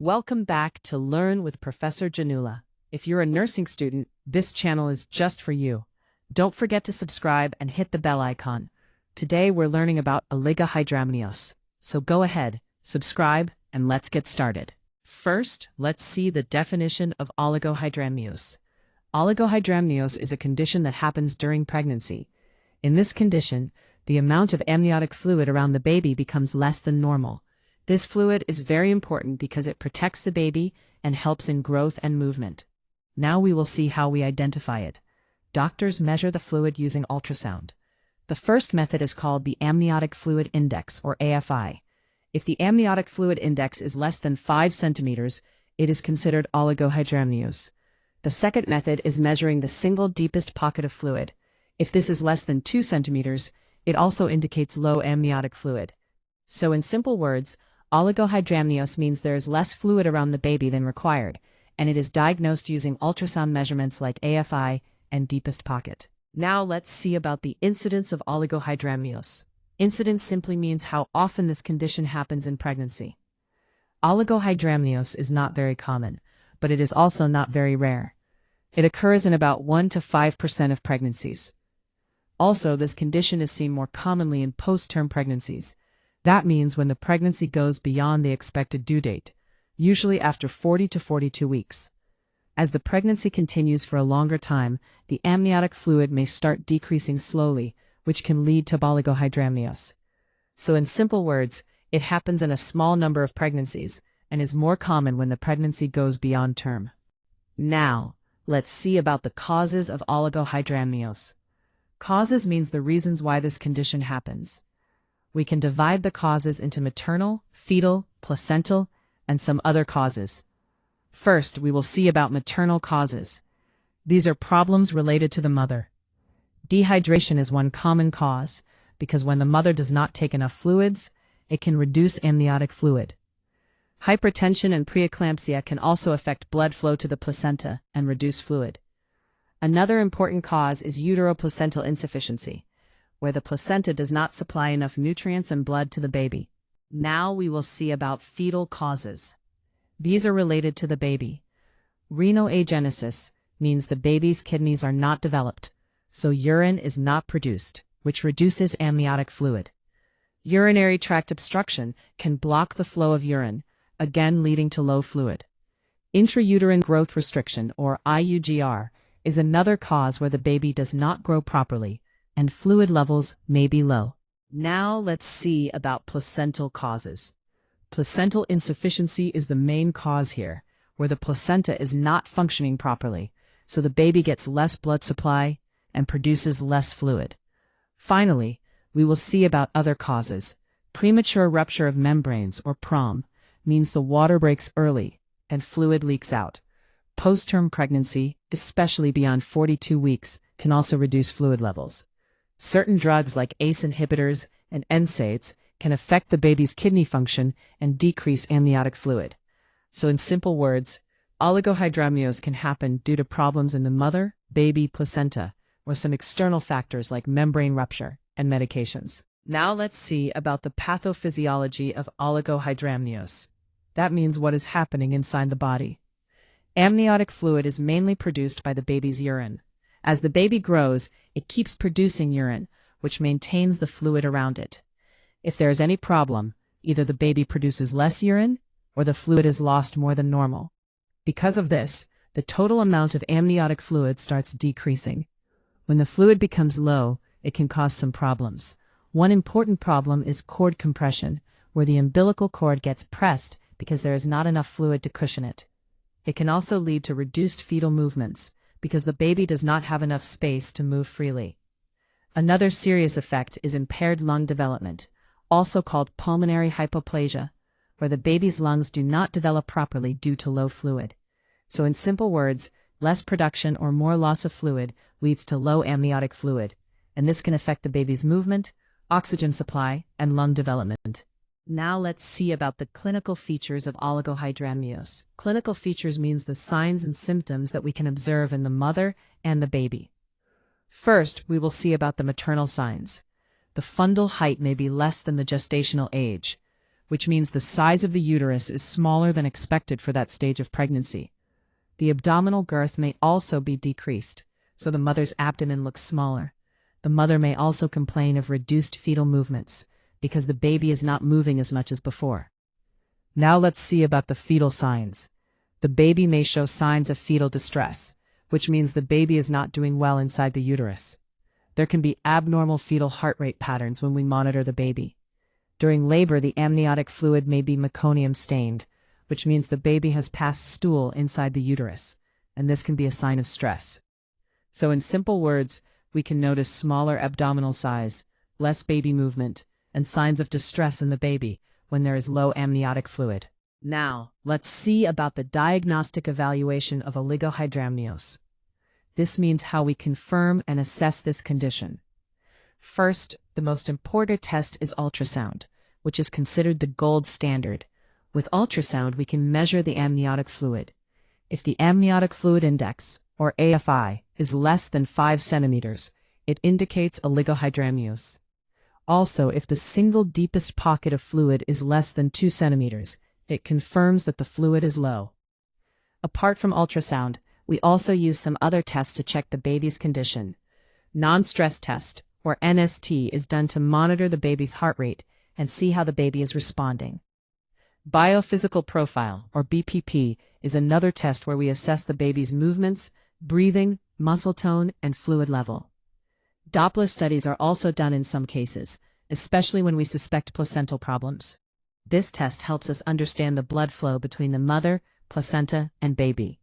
Welcome back to Learn with Professor Janula. If you're a nursing student, this channel is just for you. Don't forget to subscribe and hit the bell icon. Today we're learning about oligohydramnios. So go ahead, subscribe, and let's get started. First, let's see the definition of oligohydramnios. Oligohydramnios is a condition that happens during pregnancy. In this condition, the amount of amniotic fluid around the baby becomes less than normal. This fluid is very important because it protects the baby and helps in growth and movement. Now we will see how we identify it. Doctors measure the fluid using ultrasound. The first method is called the amniotic fluid index, or AFI. If the amniotic fluid index is less than 5 centimeters, it is considered oligohydramnios. The second method is measuring the single deepest pocket of fluid. If this is less than 2 centimeters, it also indicates low amniotic fluid. So in simple words, oligohydramnios means there is less fluid around the baby than required, and it is diagnosed using ultrasound measurements like AFI and deepest pocket. Now let's see about the incidence of oligohydramnios. Incidence simply means how often this condition happens in pregnancy. Oligohydramnios is not very common, but it is also not very rare. It occurs in about 1 to 5% of pregnancies. Also, this condition is seen more commonly in post-term pregnancies. That means when the pregnancy goes beyond the expected due date, usually after 40 to 42 weeks. As the pregnancy continues for a longer time, the amniotic fluid may start decreasing slowly, which can lead to oligohydramnios. So in simple words, it happens in a small number of pregnancies and is more common when the pregnancy goes beyond term. Now, let's see about the causes of oligohydramnios. Causes means the reasons why this condition happens. We can divide the causes into maternal, fetal, placental, and some other causes. First, we will see about maternal causes. These are problems related to the mother. Dehydration is one common cause, because when the mother does not take enough fluids, it can reduce amniotic fluid. Hypertension and preeclampsia can also affect blood flow to the placenta and reduce fluid. Another important cause is uteroplacental insufficiency, where the placenta does not supply enough nutrients and blood to the baby. Now we will see about fetal causes. These are related to the baby. Renal agenesis means the baby's kidneys are not developed, so urine is not produced, which reduces amniotic fluid. Urinary tract obstruction can block the flow of urine, again leading to low fluid. Intrauterine growth restriction, or IUGR, is another cause where the baby does not grow properly, and fluid levels may be low. Now let's see about placental causes. Placental insufficiency is the main cause here, where the placenta is not functioning properly, so the baby gets less blood supply and produces less fluid. Finally, we will see about other causes. Premature rupture of membranes, or PROM, means the water breaks early and fluid leaks out. Post-term pregnancy, especially beyond 42 weeks, can also reduce fluid levels. Certain drugs like ACE inhibitors and NSAIDs can affect the baby's kidney function and decrease amniotic fluid. So in simple words, oligohydramnios can happen due to problems in the mother, baby, placenta, or some external factors like membrane rupture and medications. Now let's see about the pathophysiology of oligohydramnios. That means what is happening inside the body. Amniotic fluid is mainly produced by the baby's urine. As the baby grows, it keeps producing urine, which maintains the fluid around it. If there is any problem, either the baby produces less urine, or the fluid is lost more than normal. Because of this, the total amount of amniotic fluid starts decreasing. When the fluid becomes low, it can cause some problems. One important problem is cord compression, where the umbilical cord gets pressed because there is not enough fluid to cushion it. It can also lead to reduced fetal movements, because the baby does not have enough space to move freely. Another serious effect is impaired lung development, also called pulmonary hypoplasia, where the baby's lungs do not develop properly due to low fluid. So in simple words, less production or more loss of fluid leads to low amniotic fluid, and this can affect the baby's movement, oxygen supply, and lung development. Now let's see about the clinical features of oligohydramnios. Clinical features means the signs and symptoms that we can observe in the mother and the baby. First, we will see about the maternal signs. The fundal height may be less than the gestational age. which means the size of the uterus is smaller than expected for that stage of pregnancy. The abdominal girth may also be decreased, so the mother's abdomen looks smaller. The mother may also complain of reduced fetal movements, because the baby is not moving as much as before. Now let's see about the fetal signs. The baby may show signs of fetal distress, which means the baby is not doing well inside the uterus. There can be abnormal fetal heart rate patterns when we monitor the baby. During labor, the amniotic fluid may be meconium stained, which means the baby has passed stool inside the uterus, and this can be a sign of stress. So in simple words, we can notice smaller abdominal size, less baby movement, and signs of distress in the baby when there is low amniotic fluid. Now, let's see about the diagnostic evaluation of oligohydramnios. This means how we confirm and assess this condition. First, the most important test is ultrasound, which is considered the gold standard. With ultrasound, we can measure the amniotic fluid. If the amniotic fluid index, or AFI, is less than 5 centimeters, it indicates oligohydramnios. Also, if the single deepest pocket of fluid is less than 2 centimeters, it confirms that the fluid is low. Apart from ultrasound, we also use some other tests to check the baby's condition. Non-stress test, or NST, is done to monitor the baby's heart rate and see how the baby is responding. Biophysical profile, or BPP, is another test where we assess the baby's movements, breathing, muscle tone, and fluid level. Doppler studies are also done in some cases, especially when we suspect placental problems. This test helps us understand the blood flow between the mother, placenta, and baby.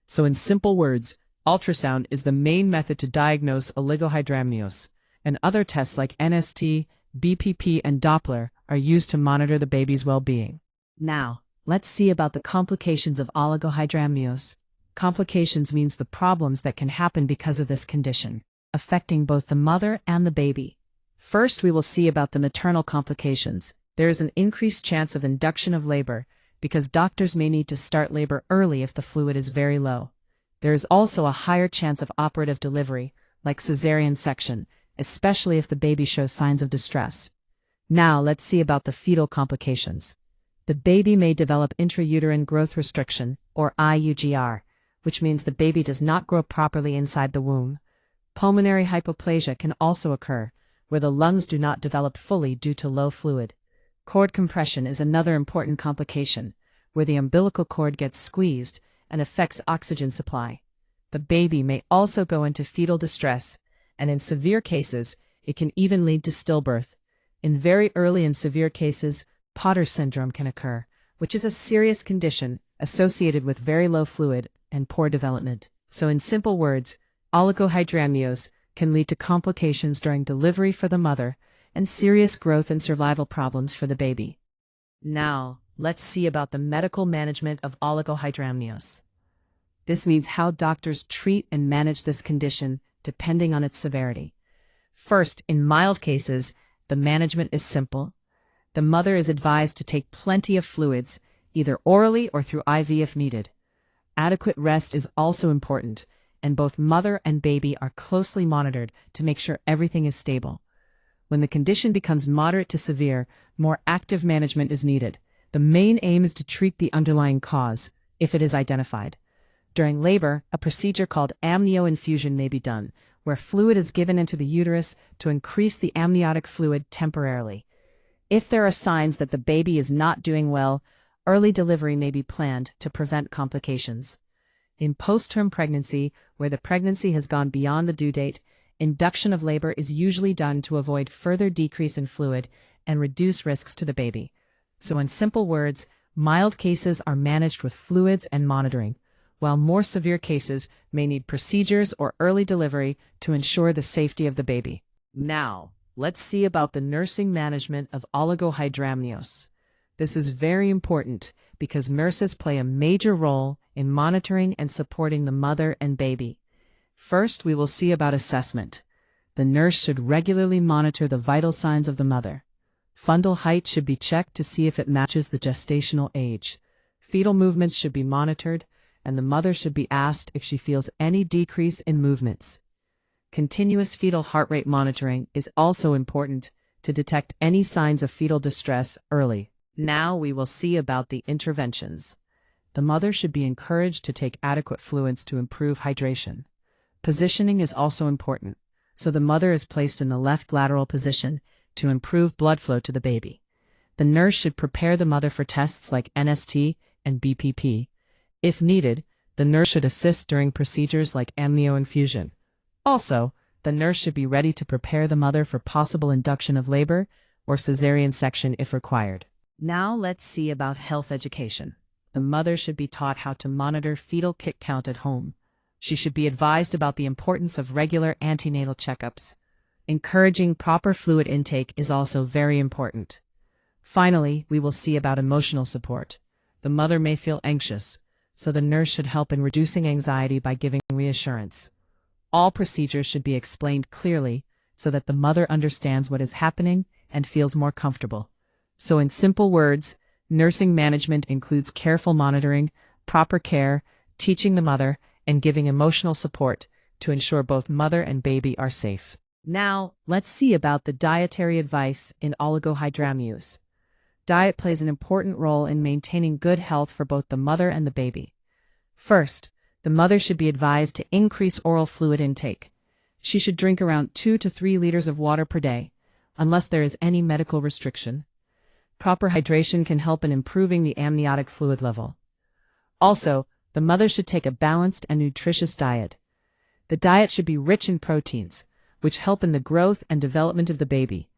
So in simple words, ultrasound is the main method to diagnose oligohydramnios, and other tests like NST, BPP, and Doppler are used to monitor the baby's well-being. Now, let's see about the complications of oligohydramnios. Complications means the problems that can happen because of this condition, affecting both the mother and the baby. First, we will see about the maternal complications. There is an increased chance of induction of labor, because doctors may need to start labor early if the fluid is very low. There is also a higher chance of operative delivery, like cesarean section, especially if the baby shows signs of distress. Now let's see about the fetal complications. The baby may develop intrauterine growth restriction, or IUGR, which means the baby does not grow properly inside the womb. Pulmonary hypoplasia can also occur, where the lungs do not develop fully due to low fluid. Cord compression is another important complication, where the umbilical cord gets squeezed and affects oxygen supply. The baby may also go into fetal distress, and in severe cases, it can even lead to stillbirth. In very early and severe cases, Potter syndrome can occur, which is a serious condition associated with very low fluid and poor development. So in simple words, oligohydramnios can lead to complications during delivery for the mother and serious growth and survival problems for the baby. Now, let's see about the medical management of oligohydramnios. This means how doctors treat and manage this condition depending on its severity. First, in mild cases, the management is simple. The mother is advised to take plenty of fluids, either orally or through IV if needed. Adequate rest is also important, and both mother and baby are closely monitored to make sure everything is stable. When the condition becomes moderate to severe, more active management is needed. The main aim is to treat the underlying cause, if it is identified. During labor, a procedure called amnioinfusion may be done, where fluid is given into the uterus to increase the amniotic fluid temporarily. If there are signs that the baby is not doing well, early delivery may be planned to prevent complications. In post-term pregnancy, where the pregnancy has gone beyond the due date, induction of labor is usually done to avoid further decrease in fluid and reduce risks to the baby. So in simple words, mild cases are managed with fluids and monitoring, while more severe cases may need procedures or early delivery to ensure the safety of the baby. Now, let's see about the nursing management of oligohydramnios. This is very important because nurses play a major role in monitoring and supporting the mother and baby. First, we will see about assessment. The nurse should regularly monitor the vital signs of the mother. Fundal height should be checked to see if it matches the gestational age. Fetal movements should be monitored, and the mother should be asked if she feels any decrease in movements. Continuous fetal heart rate monitoring is also important to detect any signs of fetal distress early. Now we will see about the interventions. The mother should be encouraged to take adequate fluids to improve hydration. Positioning is also important, so the mother is placed in the left lateral position to improve blood flow to the baby. The nurse should prepare the mother for tests like NST and BPP. If needed, the nurse should assist during procedures like amnio infusion. Also, the nurse should be ready to prepare the mother for possible induction of labor or cesarean section if required. Now let's see about health education. The mother should be taught how to monitor fetal kit count at home. She should be advised about the importance of regular antenatal checkups. Encouraging proper fluid intake is also very important. Finally, we will see about emotional support. The mother may feel anxious, so the nurse should help in reducing anxiety by giving reassurance. All procedures should be explained clearly so that the mother understands what is happening and feels more comfortable. So in simple words, nursing management includes careful monitoring, proper care, teaching the mother, and giving emotional support to ensure both mother and baby are safe. Now, let's see about the dietary advice in oligohydramnios. Diet plays an important role in maintaining good health for both the mother and the baby. First, the mother should be advised to increase oral fluid intake. She should drink around 2 to 3 liters of water per day, unless there is any medical restriction. Proper hydration can help in improving the amniotic fluid level. Also, the mother should take a balanced and nutritious diet. The diet should be rich in proteins, which help in the growth and development of the baby.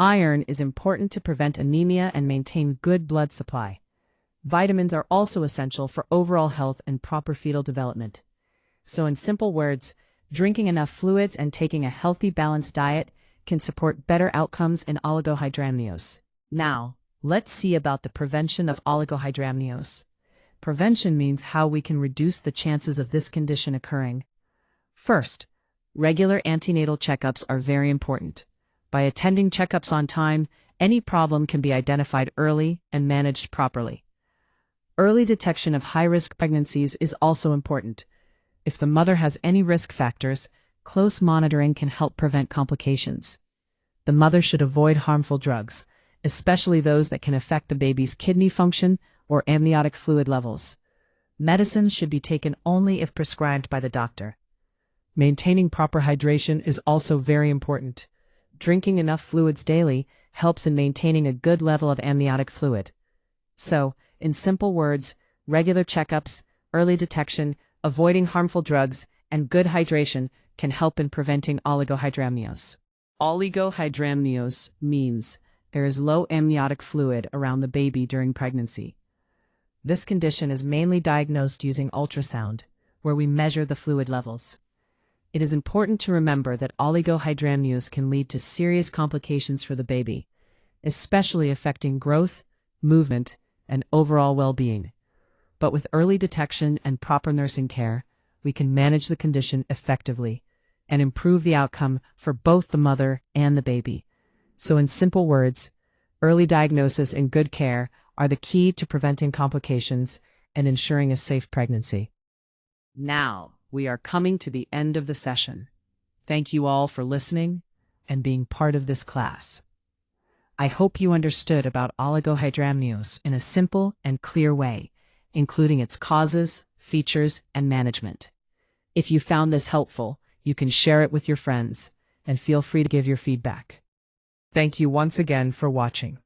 Iron is important to prevent anemia and maintain good blood supply. Vitamins are also essential for overall health and proper fetal development. So in simple words, drinking enough fluids and taking a healthy, balanced diet can support better outcomes in oligohydramnios. Now, let's see about the prevention of oligohydramnios. Prevention means how we can reduce the chances of this condition occurring. First, regular antenatal checkups are very important. By attending checkups on time, any problem can be identified early and managed properly. Early detection of high-risk pregnancies is also important. If the mother has any risk factors, close monitoring can help prevent complications. The mother should avoid harmful drugs, especially those that can affect the baby's kidney function or amniotic fluid levels. Medicines should be taken only if prescribed by the doctor. Maintaining proper hydration is also very important. Drinking enough fluids daily helps in maintaining a good level of amniotic fluid. So, in simple words, regular checkups, early detection, avoiding harmful drugs, and good hydration can help in preventing oligohydramnios. Oligohydramnios means there is low amniotic fluid around the baby during pregnancy. This condition is mainly diagnosed using ultrasound, where we measure the fluid levels. It is important to remember that oligohydramnios can lead to serious complications for the baby, especially affecting growth, movement, and overall well-being. But with early detection and proper nursing care, we can manage the condition effectively and improve the outcome for both the mother and the baby. So in simple words, early diagnosis and good care are the key to preventing complications and ensuring a safe pregnancy. Now, we are coming to the end of the session. Thank you all for listening and being part of this class. I hope you understood about oligohydramnios in a simple and clear way, including its causes, features, and management. If you found this helpful, you can share it with your friends, and feel free to give your feedback. Thank you once again for watching.